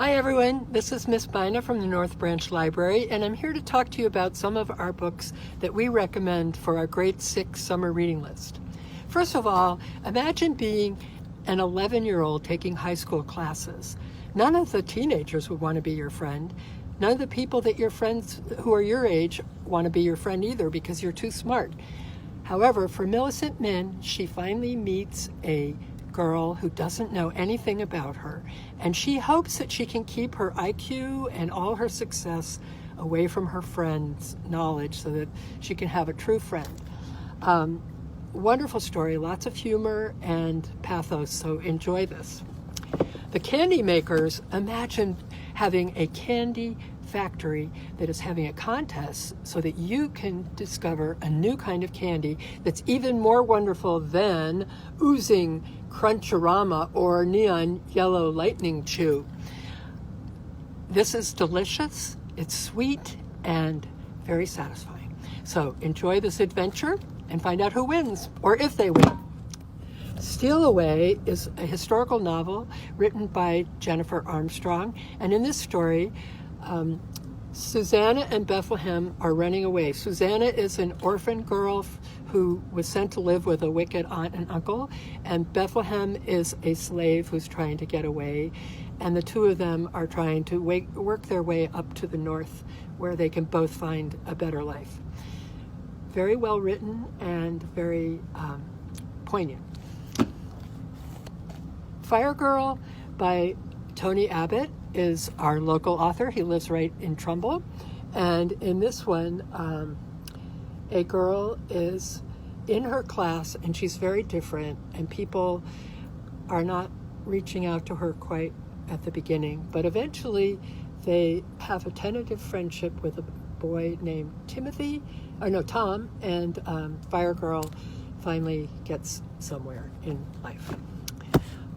Hi everyone, this is Miss Bina from the North Branch Library, and I'm here to talk to you about some of our books that we recommend for our grade 6 summer reading list. First of all, imagine being an 11-year-old taking high school classes. None of the teenagers would want to be your friend. None of the people that your friends who are your age want to be your friend either because you're too smart. However, for Millicent Men, she finally meets a girl who doesn't know anything about her, and she hopes that she can keep her IQ and all her success away from her friend's knowledge so that she can have a true friend. Wonderful story, lots of humor and pathos, so enjoy this. The Candy Makers, imagine having a candy factory that is having a contest so that you can discover a new kind of candy that's even more wonderful than oozing Crunchorama or neon yellow lightning chew. This is delicious, it's sweet, and very satisfying. So enjoy this adventure and find out who wins, or if they win. Steal Away is a historical novel written by Jennifer Armstrong, and in this story, Susanna and Bethlehem are running away. Susanna is an orphan girl who was sent to live with a wicked aunt and uncle, and Bethlehem is a slave who's trying to get away, and the two of them are trying to work their way up to the north where they can both find a better life. Very well written and very poignant. Fire Girl by Tony Abbott is our local author. He lives right in Trumbull. And in this one, a girl is in her class and she's very different, and people are not reaching out to her quite at the beginning. But eventually they have a tentative friendship with a boy named Tom, and Fire Girl finally gets somewhere in life.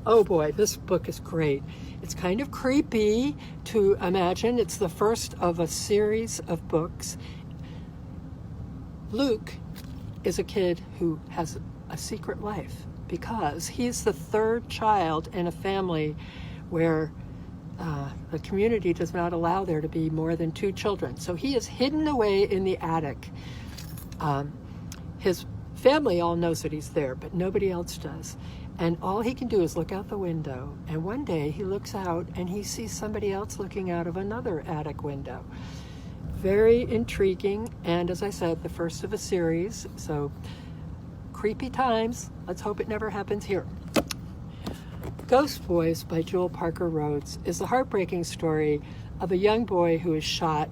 Oh boy, this book is great. It's kind of creepy to imagine. It's the first of a series of books. Luke is a kid who has a secret life because he's the third child in a family where the community does not allow there to be more than 2 children. So he is hidden away in the attic. His family all knows that he's there, but nobody else does. And all he can do is look out the window. And one day he looks out and he sees somebody else looking out of another attic window. Very intriguing. And as I said, the first of a series. So creepy times. Let's hope it never happens here. Ghost Boys by Jewel Parker Rhodes is the heartbreaking story of a young boy who is shot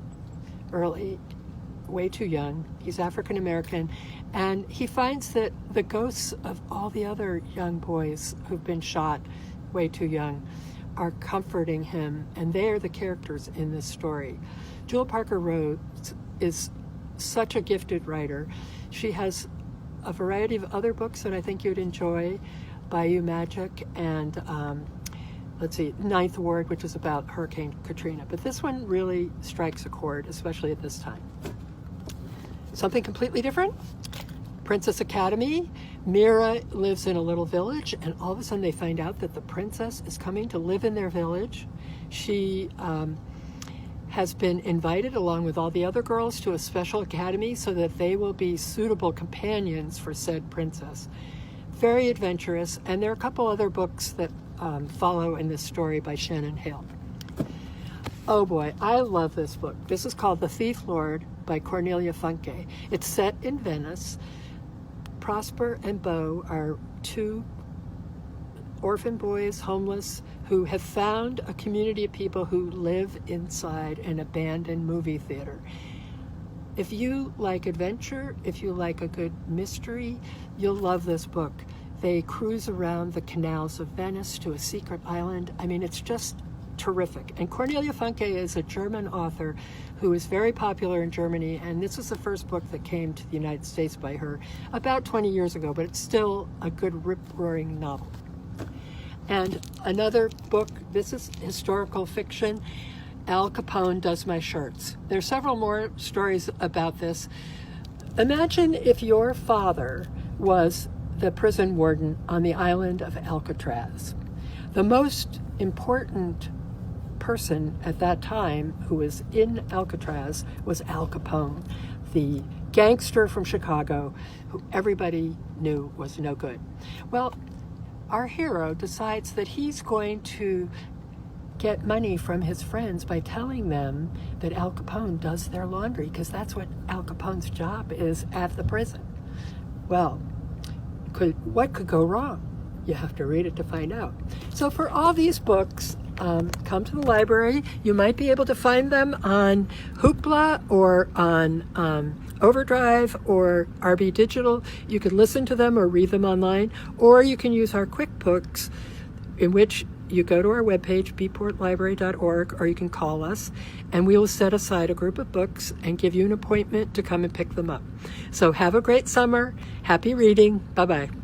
early, way too young. He's African American, and he finds that the ghosts of all the other young boys who've been shot way too young are comforting him, and they are the characters in this story. Jewel Parker Rhodes is such a gifted writer. She has a variety of other books that I think you'd enjoy. Bayou Magic and Ninth Ward, which is about Hurricane Katrina. But this one really strikes a chord, especially at this time. Something completely different. Princess Academy. Mira lives in a little village, and all of a sudden they find out that the princess is coming to live in their village. She has been invited along with all the other girls to a special academy so that they will be suitable companions for said princess. Very adventurous, and there are a couple other books that follow in this story by Shannon Hale. Oh boy, I love this book. This is called The Thief Lord by Cornelia Funke. It's set in Venice. Prosper and Beau are 2 orphan boys, homeless, who have found a community of people who live inside an abandoned movie theater. If you like adventure, if you like a good mystery, you'll love this book. They cruise around the canals of Venice to a secret island. I mean, it's just terrific. And Cornelia Funke is a German author who is very popular in Germany, and this is the first book that came to the United States by her about 20 years ago, but it's still a good rip-roaring novel. And another book, this is historical fiction, Al Capone Does My Shirts. There's several more stories about this. Imagine if your father was the prison warden on the island of Alcatraz. The most important person at that time who was in Alcatraz was Al Capone, the gangster from Chicago who everybody knew was no good. Well, our hero decides that he's going to get money from his friends by telling them that Al Capone does their laundry, because that's what Al Capone's job is at the prison. Well, what could go wrong? You have to read it to find out. So for all these books, come to the library. You might be able to find them on Hoopla or on Overdrive or RB Digital. You can listen to them or read them online, or you can use our QuickBooks, in which you go to our webpage, bportlibrary.org, or you can call us, and we will set aside a group of books and give you an appointment to come and pick them up. So have a great summer. Happy reading. Bye-bye.